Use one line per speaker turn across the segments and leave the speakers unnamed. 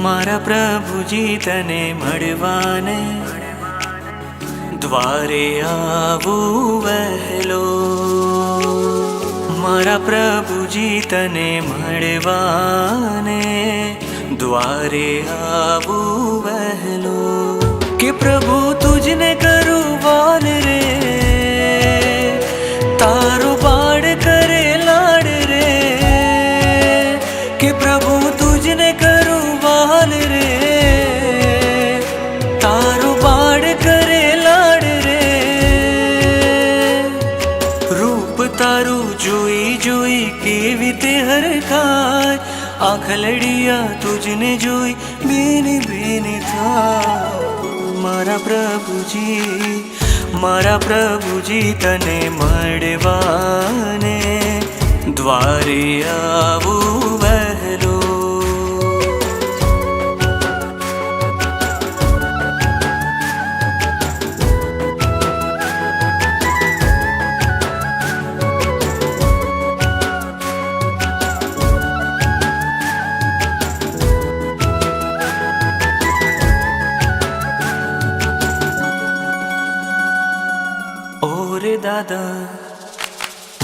મારા પ્રભુજી તને મળવાને દ્વારે આવું વહેલો. મારા પ્રભુજી તને મળવાને દ્વારે આવું વહેલો. કે પ્રભુ તુજને કરું વાલ રે, તારો બાળ કરે લાડ રે. કે પ્રભુ તુજને કરું વાલ રે, તારો બાળ કરે લાડ રે. રૂપ તારું જોઈ જોઈ કેવી તે હરખાય, આંખલડિયા તુજને જોઈ બેની બેની થાય. મારા પ્રભુજી તને મળવાને દ્વારે આવું વહેલો.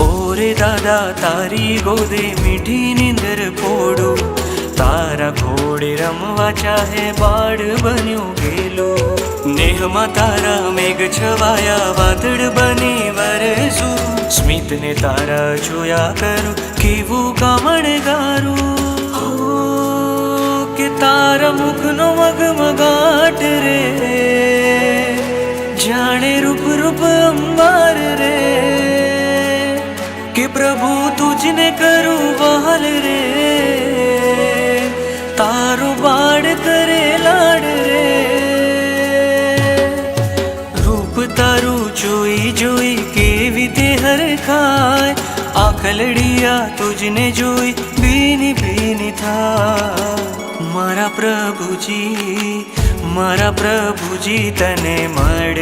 ઓરે દાદા તારી ગોદે મીઠી નીંદર પોડું, તારા ઘોડે રમવા ચાહે બાળ બન્યું ગેલું. નેહમાં તારા મેઘ છવાયા વાદળ બની વરસું, સ્મિતને તારા જોયા કરું કેવું કામણ ગારું. કે તારા મુખનો મગમગાટ રે, જાણે રૂપ રૂપ અંબાર રે. કે પ્રભુ તુજને કરું વહાલ રે, તારો બાળ કરે લાડ રે. રૂપ તારું જોઈ જોઈ કેવી તે હરખાય, આંખલડિયા તુજને જોઈ બેની બેની થાય. મારા પ્રભુજી તને મળવાને